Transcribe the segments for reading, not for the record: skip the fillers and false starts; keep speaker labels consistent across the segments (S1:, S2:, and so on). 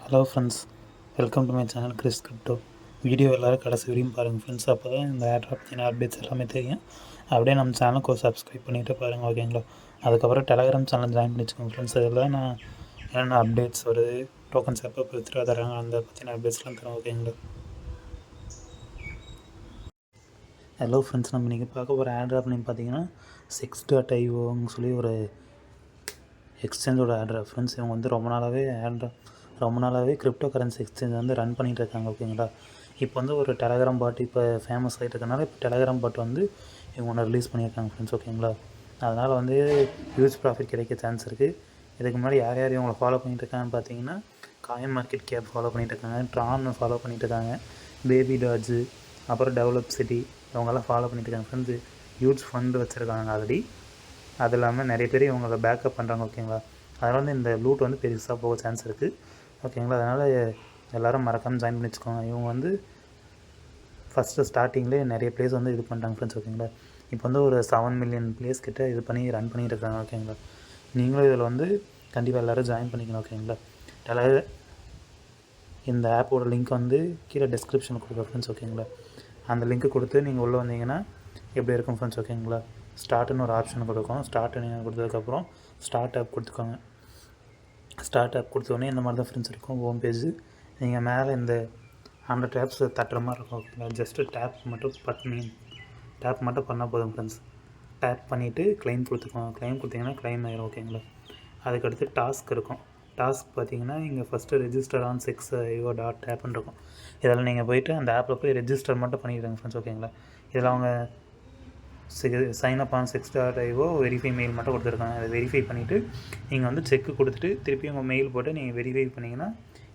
S1: Hello friends, welcome to my channel Chris crypto. Video எல்லோரும் கடைசி வரையும் பாருங்கள் ஃப்ரெண்ட்ஸ். அப்போ தான் இந்த ஏர்ட்ராப் பற்றின அப்டேட்ஸ் எல்லாமே தெரியும். அப்படியே நம்ம சேனலுக்கு ஒரு சப்ஸ்கிரைப் பண்ணிவிட்டு பாருங்கள், ஓகேங்களா? அதுக்கப்புறம் டெலகிராம் சேனல் ஜாயின் பண்ணி வச்சுக்கோங்க ஃப்ரெண்ட்ஸ். இதில் நான் என்னென்ன அப்டேட்ஸ் வருது, டோக்கன்ஸ் எப்போ வித்ட்ரா தராங்க, அந்த பற்றின அப்டேட்ஸ்லாம் தரோம், ஓகேங்களா? ஹலோ ஃப்ரெண்ட்ஸ், நம்ம இன்றைக்கி பார்க்க போகிற ஏர்ட்ராப் நேம் பார்த்தீங்கன்னா Sex.ioன்னு சொல்லி ஒரு எக்ஸ்சேஞ்சோட ஏர்ட்ராப் ஃப்ரெண்ட்ஸ். இவங்க வந்து ரொம்ப நாளாகவே கிரிப்டோ கரன்சி எக்ஸ்சேஞ்ச் வந்து ரன் பண்ணிகிட்டு இருக்காங்க, ஓகேங்களா? இப்போ வந்து ஒரு டெலகிராம் பாட் இப்போ ஃபேமஸ் ஆகிட்டு இருக்கனால இப்போ டெலகிராம் பாட் வந்து இவங்க ஒன்று ரிலீஸ் பண்ணியிருக்காங்க ஃப்ரெண்ட்ஸ், ஓகேங்களா? அதனால் வந்து ஹியூஜ் ப்ராஃபிட் கிடைக்க சான்ஸ் இருக்குது. இதுக்கு முன்னாடி யார் யார் இவங்களை ஃபாலோ பண்ணிகிட்டு இருக்காங்கன்னு பார்த்தீங்கன்னா, காயின் மார்க்கெட் கேப் ஃபாலோ பண்ணிகிட்டு இருக்காங்க, ட்ரான் ஃபாலோ பண்ணிகிட்டு இருக்காங்க, பேபி டாட்ஜு, அப்புறம் டெவலப் சிட்டி, இவங்கெல்லாம் ஃபாலோ பண்ணிகிட்டு இருக்காங்க ஃப்ரெண்ட்ஸ். ஹியூஜ் ஃபண்டு வச்சுருக்காங்க ஆல்ரெடி. அது இல்லாமல் நிறைய பேர் இவங்களை பேக்கப் பண்ணுறாங்க, ஓகேங்களா? அதனால் வந்து இந்த லூட் வந்து பெருசாக போக சான்ஸ் இருக்குது, ஓகேங்களா? அதனால் எல்லோரும் மறக்காமல் ஜாயின் பண்ணி வச்சுக்கோங்க. இவங்க வந்து ஃபஸ்ட்டு ஸ்டார்டிங்லேயே நிறைய பிளேஸ் வந்து இது பண்ணுறாங்க ஃப்ரெண்ட்ஸ், ஓகேங்களா? இப்போ வந்து ஒரு 7 மில்லியன் பிளேஸ் கிட்ட இது பண்ணி ரன் பண்ணிகிட்டு இருக்காங்க, ஓகேங்களா? நீங்களும் இதில் வந்து கண்டிப்பாக எல்லோரும் ஜாயின் பண்ணிக்கணும், ஓகேங்களா? இந்த ஆப்போட லிங்க் வந்து கீழே டிஸ்கிரிப்ஷனில் கொடுக்குறேன் ஃப்ரெண்ட்ஸ், ஓகேங்களா? அந்த லிங்க்கு கொடுத்து நீங்கள் உள்ளே வந்தீங்கன்னா எப்படி இருக்கும் ஃப்ரெண்ட்ஸ், ஓகேங்களா? ஸ்டார்ட்னு ஒரு ஆப்ஷன் கொடுக்கும். ஸ்டார்ட் நீங்கள் கொடுத்ததுக்கப்புறம் ஸ்டார்ட் ஆப் கொடுத்துக்கோங்க. ஸ்டார்ட் ஆப் கொடுத்தோடனே இந்த மாதிரி தான் ஃப்ரெண்ட்ஸ் இருக்கும் ஹோம் பேஜ். நீங்கள் மேலே இந்த 100 டேப்ஸ் தட்டுற மாதிரி இருக்கும், ஓகேங்களா? ஜஸ்ட்டு டேப் மட்டும் பண்ணால் போதும் ஃப்ரெண்ட்ஸ். டேப் பண்ணிவிட்டு க்ளைம் கொடுத்துக்கோங்க. க்ளைம் கொடுத்தீங்கன்னா க்ளைம் ஆயிரும், ஓகேங்களா? அதுக்கடுத்து டாஸ்க் இருக்கும். டாஸ்க் பார்த்தீங்கன்னா இங்கே ஃபஸ்ட்டு ரெஜிஸ்டர் ஆன் Sex.io.appன்னு இருக்கும். இதில் நீங்கள் போய்ட்டு அந்த ஆப்பில் போய் ரெஜிஸ்டர் மட்டும் பண்ணிடுங்க ஃப்ரெண்ட்ஸ், ஓகேங்களா? இதில் அவங்க sign up on Sex.io verify mail மட்டும் கொடுத்துருக்காங்க. அதை வெரிஃபை பண்ணிவிட்டு நீங்கள் வந்து செக்கு கொடுத்துட்டு திருப்பி உங்கள் மெயில் போட்டு நீங்கள் வெரிஃபை பண்ணிங்கன்னா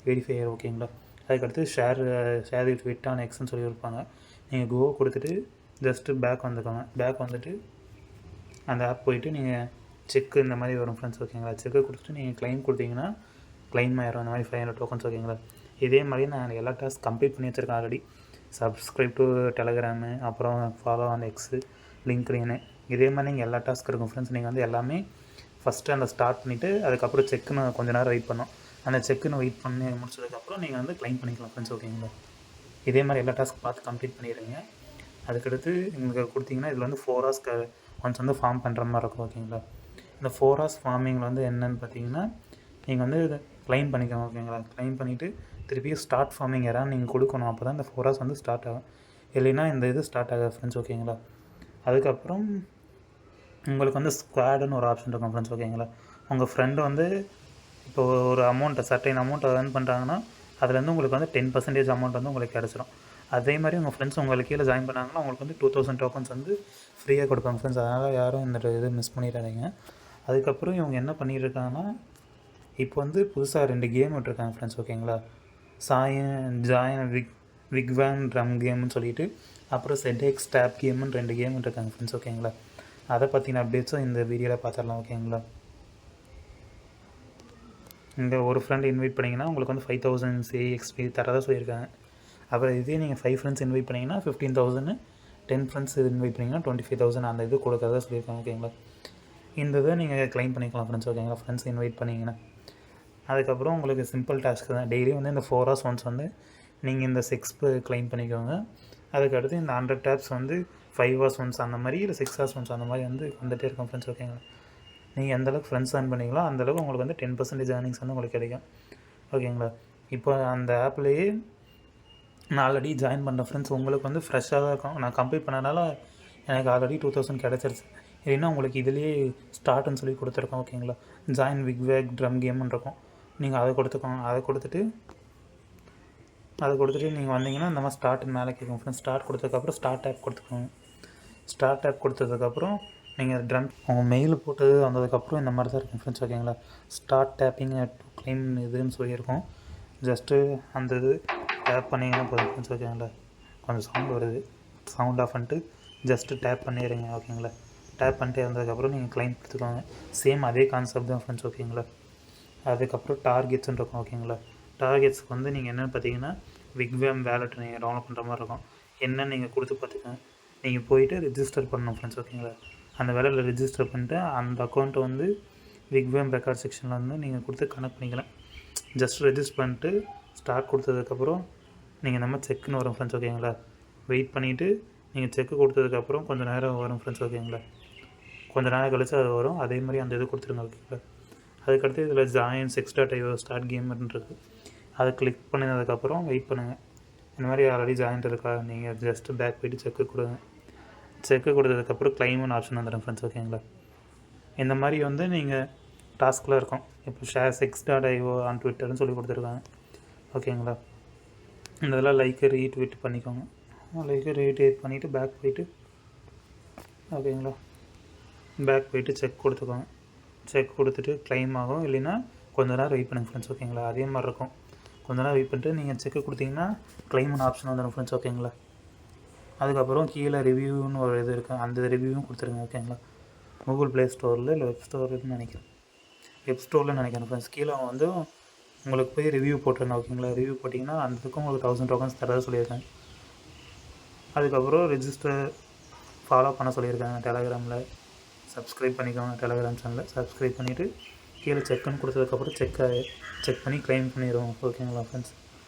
S1: வெரிஃபை ஆகும், ஓகேங்களா? அதுக்கடுத்து ஷேர் வித் ஆன் எக்ஸ்ன்னு சொல்லி இருப்பாங்க. நீங்கள் கோ கொடுத்துட்டு ஜஸ்ட்டு பேக் வந்துட்டு அந்த ஆப் போய்ட்டு நீங்கள் செக்கு இந்த மாதிரி வரும் ஃப்ரெண்ட்ஸ், ஓகேங்களா? செக்கு கொடுத்துட்டு நீங்கள் க்ளைம் கொடுத்தீங்கன்னா க்ளைம் ஆயிரும் அந்த மாதிரி 500 டோக்கன்ஸ், ஓகேங்களா? இதே மாதிரி நான் எல்லா டாஸ்க் கம்ப்ளீட் பண்ணி வச்சுருக்கேன் ஆல்ரெடி. சப்ஸ்கிரைப் டு டெலகிராமு, அப்புறம் ஃபாலோ ஆன் எக்ஸு, லிங்க்டின்னு, இதே மாதிரி நீங்கள் எல்லா டாஸ்க் இருக்கும் ஃப்ரெண்ட்ஸ். நீங்கள் வந்து எல்லாமே ஃபஸ்ட்டு அந்த ஸ்டார்ட் பண்ணிவிட்டு அதுக்கப்புறம் செக்குன்னு கொஞ்சம் நேரம் வெயிட் பண்ணோம். அந்த செக்குன்னு வெயிட் பண்ணி முடிச்சதுக்கப்புறம் நீங்கள் வந்து க்ளைம் பண்ணிக்கலாம் ஃப்ரெண்ட்ஸ், ஓகேங்களா? இதே மாதிரி எல்லா டாஸ்க் பார்த்து கம்ப்ளீட் பண்ணிடுங்க. அதுக்கடுத்து இங்கே கொடுத்தீங்கன்னா இதில் வந்து 4 ஹவர்ஸ்க்கு ஒன்ஸ் வந்து ஃபார்ம் பண்ணுற மாதிரி இருக்கும், ஓகேங்களா? இந்த 4 ஹவர்ஸ் ஃபார்மிங்கில் வந்து என்னென்னு பார்த்தீங்கன்னா நீங்கள் வந்து இதை க்ளைம் பண்ணிக்கோங்க, ஓகேங்களா? க்ளைம் பண்ணிவிட்டு திருப்பியும் ஸ்டார்ட் ஃபார்மிங் யாராவது நீங்கள் கொடுக்கணும். அப்போ தான் இந்த 4 ஹவர்ஸ் வந்து ஸ்டார்ட் ஆகும். இல்லைன்னா இந்த இது ஸ்டார்ட் ஆகாது ஃப்ரெண்ட்ஸ், ஓகேங்களா? அதுக்கப்புறம் உங்களுக்கு வந்து ஸ்குவாடுன்னு ஒரு ஆப்ஷன் இருக்கும் ஃப்ரெண்ட்ஸ், ஓகேங்களா? உங்கள் ஃப்ரெண்டு வந்து இப்போ ஒரு சர்டைன் அமௌண்ட் ஏர்ன் பண்ணுறாங்கன்னா அதுலேருந்து உங்களுக்கு வந்து 10% அமௌண்ட் வந்து உங்களுக்கு கிடச்சிரும். அதே மாதிரி உங்கள் ஃப்ரெண்ட்ஸ் உங்களுக்கு கீழே ஜாயின் பண்ணாங்கன்னா உங்களுக்கு வந்து 2000 டோக்கன்ஸ் வந்து ஃப்ரீயாக கொடுப்பாங்க ஃப்ரெண்ட்ஸ். அதனால் யாரும் இந்த இது மிஸ் பண்ணிடாதீங்க. அதுக்கப்புறம் இவங்க என்ன பண்ணியிருக்காங்கன்னா இப்போ வந்து புதுசாக 2 கேம் விட்டுருக்காங்க ஃப்ரெண்ட்ஸ், ஓகேங்களா? விக்வான் ட்ரம் கேம்னு சொல்லிட்டு, அப்புறம் ZX டேப் கேம்னு 2 கேம் விட்டுருக்காங்க ஃப்ரெண்ட்ஸ், ஓகேங்களா? அதை பற்றின அப்டேட்ஸும் இந்த வீடியோவில் பார்த்துடலாம், ஓகேங்களா? இங்கே ஒரு ஃப்ரெண்ட் இன்வைட் பண்ணிங்கன்னா உங்களுக்கு வந்து 5000 CXP தரதாக சொல்லியிருக்காங்க. அப்புறம் இதே நீங்கள் 5 ஃப்ரெண்ட்ஸ் இன்வைட் பண்ணிங்கன்னா 15,000, 10 ஃப்ரெண்ட்ஸ் இன்வைட் பண்ணிங்கன்னா 25,000 அந்த இது கொடுக்கறதா சொல்லியிருக்காங்க, ஓகேங்களா? இந்த இதை நீங்கள் க்ளைம் பண்ணிக்கலாம் ஃப்ரெண்ட்ஸ், ஓகேங்களா? ஃப்ரெண்ட்ஸ் இன்வைட் பண்ணிங்கன்னா அதுக்கப்புறம் உங்களுக்கு சிம்பிள் டாஸ்க் தான். டெய்லி வந்து இந்த 4 ஹவர்ஸ் ஒன்ஸ் வந்து நீங்கள் இந்த செக்ஸ்பு க்ளைம் பண்ணிக்கோங்க. அதுக்கடுத்து இந்த 100 டேப்ஸ் வந்து 5 ஹவர்ஸ் ஒன்ஸ் அந்த மாதிரி, இல்லை 6 ஹவர்ஸ் ஒன்ஸ் அந்த மாதிரி வந்து வந்துகிட்டே இருக்கும் ஃப்ரெண்ட்ஸ், ஓகேங்களா? நீங்கள் எந்தளவுக்கு ஃப்ரெண்ட்ஸ் ஏர்ன் பண்ணிங்களோ அந்தளவுக்கு உங்களுக்கு வந்து 10% ஏர்னிங்ஸ் வந்து உங்களுக்கு கிடைக்கும், ஓகேங்களா? இப்போ அந்த ஆப்லேயே நான் ஆல்ரெடி ஜாயின் பண்ண ஃப்ரெண்ட்ஸ் உங்களுக்கு வந்து ஃப்ரெஷ்ஷாக தான் இருக்கும். நான் கம்ப்ளீட் பண்ணனால எனக்கு ஆல்ரெடி 2000 கிடச்சிருச்சு. இல்லைன்னா உங்களுக்கு இதுலேயே ஸ்டார்ட்னு சொல்லி கொடுத்துருக்கோம், ஓகேங்களா? ஜாயின் விக்வேக் ட்ரம் கேம்னு இருக்கும். நீங்கள் அதை கொடுத்துக்கோங்க. அதை கொடுத்துட்டு நீங்கள் வந்தீங்கன்னா இந்த மாதிரி ஸ்டார்ட் மேலே கேட்கும் ஃப்ரெண்ட்ஸ். ஸ்டார்ட் கொடுத்ததுக்கப்புறம் ஸ்டார்ட் ஆப் கொடுத்துக்கோங்க. ஸ்டார்ட் ஆப் கொடுத்ததுக்கப்புறம் நீங்கள் உங்கள் மெயில் போட்டு வந்ததுக்கப்புறம் இந்த மாதிரி தான் இருக்கும் ஃப்ரெண்ட்ஸ், ஓகேங்களா? ஸ்டார்ட் டேப்பிங் டு க்ளைம் இதுன்னு சொல்லியிருக்கோம். ஜஸ்ட்டு அந்த இது டேப் பண்ணிங்கன்னா போதும் ஃப்ரெண்ட்ஸ், ஓகேங்களா? கொஞ்சம் சவுண்ட் வருது, சவுண்ட் ஆஃப் பண்ணிட்டு ஜஸ்ட்டு டேப் பண்ணிடுங்க, ஓகேங்களா? டேப் பண்ணிட்டு இருந்ததுக்கப்புறம் நீங்கள் க்ளைம் கொடுத்துக்கோங்க. சேம் அதே கான்செப்ட் தான் ஃப்ரெண்ட்ஸ், ஓகேங்களா? அதுக்கப்புறம் டார்கெட்ஸ்ன்னு இருக்கும், ஓகேங்களா? டார்கெட்ஸ்க்கு வந்து நீங்கள் என்னென்னு பார்த்தீங்கன்னா விக்வேம் வேலெட் நீங்கள் டவுன்லோட் பண்ணுற மாதிரி இருக்கும். என்னென்னு நீங்கள் கொடுத்து பார்த்துக்கோங்க. நீங்கள் போய்ட்டு ரிஜிஸ்டர் பண்ணணும் ஃப்ரெண்ட்ஸ், ஓகேங்களா? அந்த வேலையில் ரிஜிஸ்டர் பண்ணிட்டு அந்த அக்கௌண்ட்டை வந்து விக்வேம் ரெக்கார்ட் செக்ஷனில் வந்து நீங்கள் கொடுத்து கனெக்ட் பண்ணிக்கலாம். ஜஸ்ட் ரெஜிஸ்டர் பண்ணிட்டு ஸ்டார்ட் கொடுத்ததுக்கப்புறம் நீங்கள் நம்ம செக்குன்னு வரும் ஃப்ரெண்ட்ஸ் ஓகேங்களா. வெயிட் பண்ணிவிட்டு நீங்கள் செக்கு கொடுத்ததுக்கப்புறம் கொஞ்சம் நேரம் வரும் ஃப்ரெண்ட்ஸ் ஓகேங்களா. கொஞ்சம் நேரம் கழிச்சு அது வரும். அதே மாதிரி அந்த இது கொடுத்துருங்க ஓகேங்களா. அதுக்கடுத்து இதில் ஜாயின் 6.io ஸ்டார்ட் கேம்ன்றது அதை கிளிக் பண்ணதுக்கப்புறம் வெயிட் பண்ணுங்கள். இந்த மாதிரி ஆல்ரெடி ஜாயின் இருக்கா, நீங்கள் ஜஸ்ட்டு பேக் போய்ட்டு செக்கு கொடுங்க. செக்கு கொடுத்ததுக்கப்புறம் கிளைம்னு ஆப்ஷன் வந்துடும் ஃப்ரெண்ட்ஸ் ஓகேங்களா. இந்த மாதிரி வந்து நீங்கள் டாஸ்கில் இருக்கும். இப்போ ஷேர் 6.io ஆன் ட்விட்டர்னு சொல்லி கொடுத்துருக்காங்க ஓகேங்களா. இந்த இதெல்லாம் லைக்கு ரீட்வீட் பண்ணிக்கோங்க. லைக்கு ரீட்வீட் பண்ணிவிட்டு பேக் போய்ட்டு ஓகேங்களா, பேக் போய்ட்டு செக் கொடுத்துக்கோங்க. செக் கொடுத்துட்டு கிளைம் ஆகும், இல்லைன்னா கொஞ்சம் நேரம் வெயிட் பண்ணுங்கள் ஃப்ரெண்ட்ஸ் ஓகேங்களா. அதே மாதிரி இருக்கும். கொஞ்சம் நேரம் வெயிட் பண்ணிட்டு நீங்கள் செக்கு கொடுத்தீங்கன்னா கிளைம்னு ஆப்ஷன் வந்துடும் ஃப்ரெண்ட்ஸ் ஓகேங்களா. அதுக்கப்புறம் கீழே ரிவ்யூன்னு ஒரு இது இருக்குது, அந்த ரிவ்யூவும் கொடுத்துருங்க ஓகேங்களா. கூகுள் ப்ளே ஸ்டோரில் இல்லை வெப் ஸ்டோர்னு நினைக்கிறேன், வெப் ஸ்டோரில் நினைக்கிறேன் ஃப்ரெண்ட்ஸ். கீழே வந்து உங்களுக்கு போய் ரிவ்யூ போட்டுருங்க ஓகேங்களா. ரிவ்யூ போட்டிங்கன்னா அதுக்கும் உங்களுக்கு 1000 டோக்கன்ஸ் தரதாக சொல்லியிருக்கேன். அதுக்கப்புறம் ரெஜிஸ்டர் ஃபாலோ பண்ண சொல்லியிருக்காங்க டெலகிராமில். சப்ஸ்கிரைப் பண்ணிக்கோங்க டெலகிராம் சேனலில். சப்ஸ்கிரைப் பண்ணிவிட்டு கீழே செக்குன்னு கொடுத்ததுக்கப்புறம் செக் பண்ணி க்ளைம் பண்ணிடுவோம் ஓகேங்களா ஃப்ரெண்ட்ஸ்.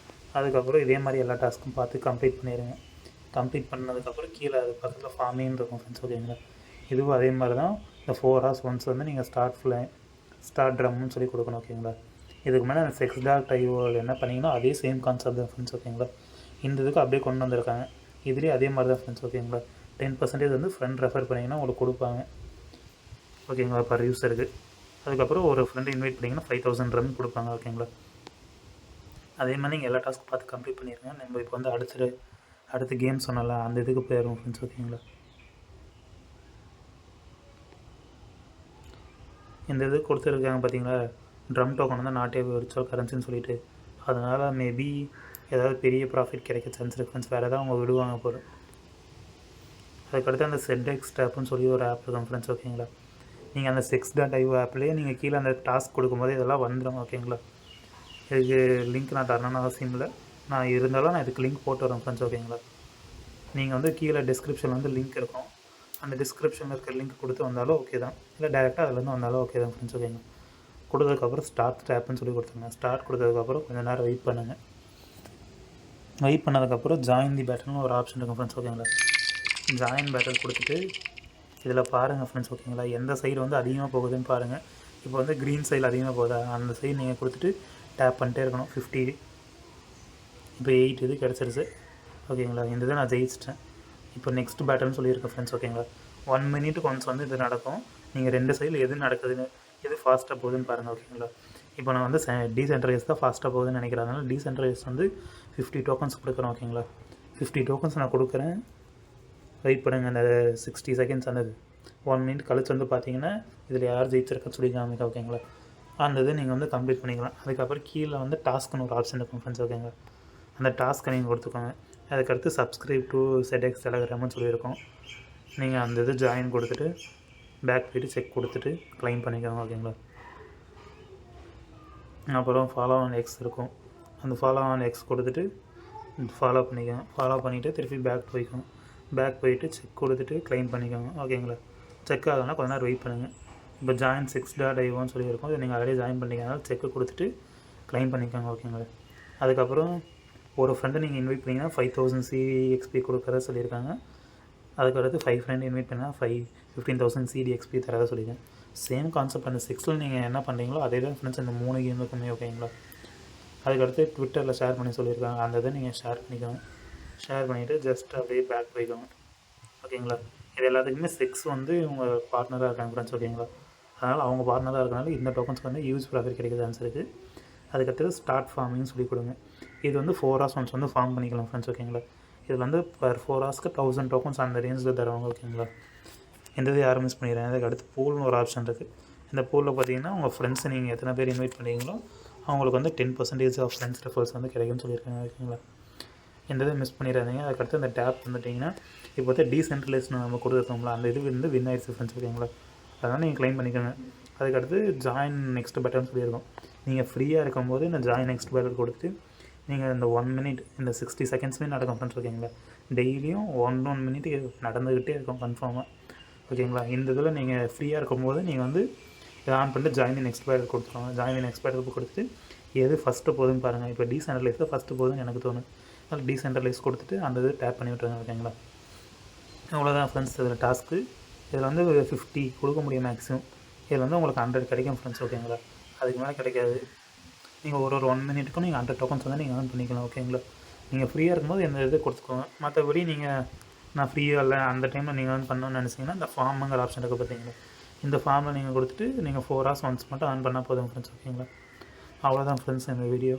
S1: அதுக்கப்புறம் இதே மாதிரி எல்லா டாஸ்க்கும் பார்த்து கம்ப்ளீட் பண்ணிடுங்க. கம்ப்ளீட் பண்ணதுக்கப்புறம் கீழே அது பக்கத்தில் ஃபார்மின்னு இருக்கும் ஃப்ரெண்ட்ஸ் ஓகேங்களா. இதுவும் அதே மாதிரி தான். இந்த 4 hours ஒன்ஸ் வந்து நீங்கள் ஸ்டார்ட் ட்ரம்னு சொல்லி கொடுக்கணும் ஓகேங்களா. இதுக்கு மேலே அந்த 6.io என்ன பண்ணிங்கன்னா அதே சேம் கான்செப்ட் தான் ஃப்ரெண்ட்ஸ் ஓகேங்களா. இந்த இதுக்கு அப்படியே கொண்டு வந்திருக்காங்க. இதுலேயே அதே மாதிரி தான் ஃப்ரெண்ட்ஸ் ஓகேங்களா. 10% வந்து ஃப்ரெண்ட் ரெஃபர் பண்ணிங்கன்னா உங்களுக்கு கொடுப்பாங்க ஓகேங்களா பர் யூஸருக்கு. அதுக்கப்புறம் ஒரு ஃப்ரெண்டு இன்வைட் பண்ணிங்கன்னா 5000 ட்ரம் கொடுப்பாங்க ஓகேங்களா. அதே மாதிரி நீங்கள் எல்லா டாஸ்க்கும் பார்த்து கம்ப்ளீட் பண்ணிடுங்க. நம்ம இப்போ வந்து அடுத்த கேம் சொன்னால அந்த இதுக்கு போயிடுவோம் ஃப்ரெண்ட்ஸ் ஓகேங்களா. இந்த இது கொடுத்துருக்காங்க பார்த்தீங்களா, ட்ரம் டோக்கன் வந்து நாட்டே விர்ச்சுவல் கரன்சின்னு சொல்லிட்டு. அதனால் மேபி ஏதாவது பெரிய ப்ராஃபிட் கிடைக்க சான்ஸ் இருக்குது ஃப்ரெண்ட்ஸ். வேறு ஏதாவது அவங்க விடுவாங்க போகிறோம். அதுக்கடுத்து அந்த செட்எக்ஸ் ஆப்னு சொல்லி ஒரு ஆப் இருக்கும் ஃப்ரெண்ட்ஸ் ஓகேங்களா. நீங்கள் அந்த 6.io ஆப்லேயே நீங்கள் கீழே அந்த டாஸ்க் கொடுக்கும்போது இதெல்லாம் வந்துடும் ஓகேங்களா. இதுக்கு லிங்க் நான் தரணும்னு அவசியம் இல்லை, நான் இருந்தாலும் நான் இதுக்கு லிங்க் போட்டு வரேன் ஃப்ரெண்ட்ஸ் ஓகேங்களா. நீங்கள் வந்து கீழே டிஸ்கிரிப்ஷனில் வந்து லிங்க் இருக்கும், அந்த டிஸ்கிரிப்ஷனில் இருக்கிற லிங்க் கொடுத்து வந்தாலும் ஓகே தான், இல்லை டேரெக்டாக அதுலேருந்து வந்தாலும் ஓகே தான் ஃப்ரெண்ட்ஸ் ஓகேங்களா. கொடுத்ததுக்கப்புறம் ஸ்டார்ட் ஆப்னு சொல்லி கொடுத்துருங்க. ஸ்டார்ட் கொடுத்ததுக்கப்புறம் கொஞ்சம் நேரம் வெயிட் பண்ணுங்கள். வெயிட் பண்ணதுக்கப்புறம் ஜாயின் தி பேட்டல்னு ஒரு ஆப்ஷன் இருக்கும் ஃப்ரெண்ட்ஸ் ஓகேங்களா. ஜாயின் பேட்டல் கொடுத்துட்டு இதில் பாருங்கள் ஃப்ரெண்ட்ஸ் ஓகேங்களா, எந்த சைடு வந்து அதிகமாக போகுதுன்னு பாருங்கள். இப்போ வந்து க்ரீன் சைடு அதிகமாக போகுதா, அந்த சைடு நீங்கள் கொடுத்துட்டு டேப் பண்ணிட்டே இருக்கணும். 50 இப்போ 8 இது கிடச்சிருச்சு ஓகேங்களா. இந்த இதை நான் ஜெயிச்சிட்டேன். இப்போ நெக்ஸ்ட் பேட்டல்னு சொல்லியிருக்கேன் ஃப்ரெண்ட்ஸ் ஓகேங்களா. 1 minute ஒன்ஸ் வந்து இது நடக்கும். நீங்கள் 2 சைடில் எது நடக்குதுன்னு எது ஃபாஸ்ட்டாக போகுதுன்னு பாருங்கள் ஓகேங்களா. இப்போ நான் வந்து டீசென்ட்ரலைஸ் தான் ஃபாஸ்ட்டாக போகுதுன்னு நினைக்கிறேன். அதனால் டீசென்ட்ரலைஸ் வந்து 50 டோக்கன்ஸ் கொடுக்குறேன் ஓகேங்களா. 50 டோக்கன்ஸ் நான் கொடுக்குறேன். வெயிட் பண்ணுங்கள். அந்த 60 செகண்ட்ஸ் அந்த 1 minute கழிச்சு வந்து பார்த்தீங்கன்னா இதில் யார் ஜெயிச்சிருக்கன்னு சொல்லி காமிக்க ஓகேங்களா. அந்த இது நீங்கள் வந்து கம்ப்ளீட் பண்ணிக்கலாம். அதுக்கப்புறம் கீழே வந்து டாஸ்க்குன்னு ஒரு ஆப்ஷன் இருக்கும் ஃப்ரெண்ட்ஸ் ஓகேங்களா. அந்த டாஸ்க்கை நீங்கள் கொடுத்துக்கோங்க. அதுக்கடுத்து சப்ஸ்கிரைப் டு செட்எக்ஸ் டெலகிராம்னு சொல்லியிருக்கோம். நீங்கள் அந்த இது ஜாயின் கொடுத்துட்டு பேக் போய்ட்டு செக் கொடுத்துட்டு க்ளைம் பண்ணிக்கோங்க ஓகேங்களா. அப்புறம் ஃபாலோ ஆன் எக்ஸ் இருக்கும், அந்த ஃபாலோ ஆன் எக்ஸ் கொடுத்துட்டு ஃபாலோ பண்ணிக்கோங்க. ஃபாலோ பண்ணிவிட்டு திருப்பி பேக் போய்க்கோங்க. பேக் போயிட்டு செக் கொடுத்துட்டு க்ளைம் பண்ணிக்கோங்க ஓகேங்களா. செக் ஆகலைன்னா கொஞ்ச நேரம் வெயிட் பண்ணுங்கள். இப்போ ஜாயின் 6.ioன்னு சொல்லியிருக்கோம், இதை நீங்கள் ஆல்ரெடி ஜாயின் பண்ணிக்கிறனால செக்கு கொடுத்துட்டு க்ளைம் பண்ணிக்கோங்க ஓகேங்களா. அதுக்கப்புறம் ஒரு ஃப்ரெண்டை நீங்கள் இன்வைட் பண்ணிங்கன்னா 5000 CDXP கொடுக்குறதா சொல்லியிருக்காங்க. அதுக்கடுத்து 5 ஃப்ரெண்ட் இன்வைட் பண்ணால் 15,000 CDXP தரதாக சொல்லியிருக்கேன். சேம் கான்செப்ட் அந்த 6ல் நீங்கள் என்ன பண்ணுறீங்களோ அதே தான் ஃப்ரெண்ட்ஸ் இந்த 3 கேமுக்குமே ஓகேங்களா. அதுக்கடுத்து ட்விட்டரில் ஷேர் பண்ணி சொல்லியிருக்காங்க, அந்த இதை நீங்கள் ஷேர் பண்ணிக்கோங்க. ஷேர் பண்ணிவிட்டு ஜஸ்ட் அப்படியே பேக் போய்க்கோங்க ஓகேங்களா. இது எல்லாத்துக்குமே 6 வந்து இவங்க பார்ட்னராக இருக்காங்க ஃப்ரெண்ட்ஸ் ஓகேங்களா. அதனால் அவங்க பார்ட்னராக இருக்கனால இந்த டோக்கன்ஸ்க்கு வந்து யூஸ் ப்ராஃபிட் கிடைக்க சான்ஸ் இருக்குது. அதுக்கடுத்து ஸ்டார்ட் ஃபார்மிங் சொல்லி கொடுங்க. இது வந்து 4 hours ஒன்ஸ் வந்து ஃபார்ம் பண்ணிக்கலாம் ஃப்ரெண்ட்ஸ் ஓகேங்களா. இதில் வந்து பர் 4 ஹவர்ஸ்க்கு 1000 டோக்கன்ஸ் அந்த ரேஞ்சில் தருவாங்க ஓகேங்களா. இந்த இது யாரும் மிஸ் பண்ணிடுறேன். அதுக்கு அடுத்து பூல்னு ஒரு ஆப்ஷன் இருக்குது. இந்த பூலில் பார்த்தீங்கன்னா உங்கள் ஃப்ரெண்ட்ஸை நீங்கள் எத்தனை பேர் இன்வைட் பண்ணுறீங்களோ அவங்களுக்கு வந்து 10% ஆஃப் ஃப்ரெண்ட்ஸ் ரெஃபர்ஸ் வந்து கிடைக்கும்னு சொல்லியிருக்காங்க ஓகேங்களா. இந்த இதை மிஸ் பண்ணிடாதீங்க. அதுக்கடுத்து அந்த டேப் வந்துட்டிங்கன்னா இப்போ வந்து டீசென்ட்ரலைஸ் நம்ம கொடுத்துருக்கோம்ல, அந்த இது வந்து வின் ஆயிடுச்சு ஃப்ரெண்ட்ஸ் ஓகேங்களா. அதனால் நீங்கள் க்ளைம் பண்ணிக்கோங்க. அதுக்கடுத்து ஜாயின் நெக்ஸ்ட் பட்டன் சொல்லியிருக்கோம். நீங்கள் ஃப்ரீயாக இருக்கும்போது இந்த ஜாயின் நெக்ஸ்ட் பட்டன் கொடுத்துட்டு நீங்கள் இந்த 1 minute இந்த 60 செகண்ட்ஸ்மே நடக்கும் ஃப்ரெண்ட்ஸ் ஓகேங்களா. டெய்லியும் 1 minute நடந்துக்கிட்டே இருக்கும் கன்ஃபார்மாக ஓகேங்களா. இந்த இதில் நீங்கள் ஃப்ரீயாக இருக்கும்போது நீங்கள் வந்து இதை ஆன் பண்ணிட்டு ஜாயின் தி நெக்ஸ்ட் பேர் கொடுத்துருவாங்க. ஜாயின் தி நெக்ஸ்ட் பேர் கொடுத்துட்டு எது ஃபஸ்ட்டு போகுதுன்னு பாருங்கள். இப்போ டீசென்ட்ரலைஸ் தான் ஃபஸ்ட்டு போகுதுன்னு எனக்கு தோணும். அதில் டீசென்ட்ரலைஸ் கொடுத்துட்டு அந்த இது டேப் பண்ணி விட்டுருங்க. ஓகேங்களா? அவ்வளோதான் ஃப்ரெண்ட்ஸ் இதில் டாஸ்க்கு. இதில் வந்து 50 கொடுக்க முடியும் மேக்ஸிமம். இதில் வந்து உங்களுக்கு 100 கிடைக்கும் ஃப்ரெண்ட்ஸ். ஓகேங்களா? அதுக்கு மேலே கிடைக்காது. நீங்கள் ஒரு 1 மினிட்டுக்கும் நீங்கள் 100 டோக்கன்ஸ் வந்து நீங்கள் ஏர்ன் பண்ணிக்கலாம். ஓகேங்களா? நீங்கள் ஃப்ரீயாக இருக்கும்போது எந்த இது கொடுத்துக்கோங்க. மற்றபடி நீங்கள் நான் ஃப்ரீயாக இல்லை அந்த டைமில் நீங்கள் ஏர்ன் பண்ணணும்னு நினச்சிங்கன்னா இந்த ஃபார்முங்கிற ஆப்ஷன் இருக்குது பார்த்தீங்களா? இந்த ஃபார்மை நீங்கள் கொடுத்துட்டு நீங்கள் 4 hours ஒன்ஸ் மட்டும் ஏர்ன் பண்ணால் போதும் ஃப்ரெண்ட்ஸ். ஓகேங்களா? அவ்வளோதான் ஃப்ரெண்ட்ஸ் இந்த வீடியோ.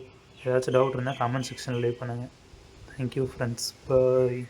S1: ஏதாச்சும் டவுட் இருந்தால் கமெண்ட் செக்ஷனில் லீவ் பண்ணுங்கள். Thank you friends. பாய்.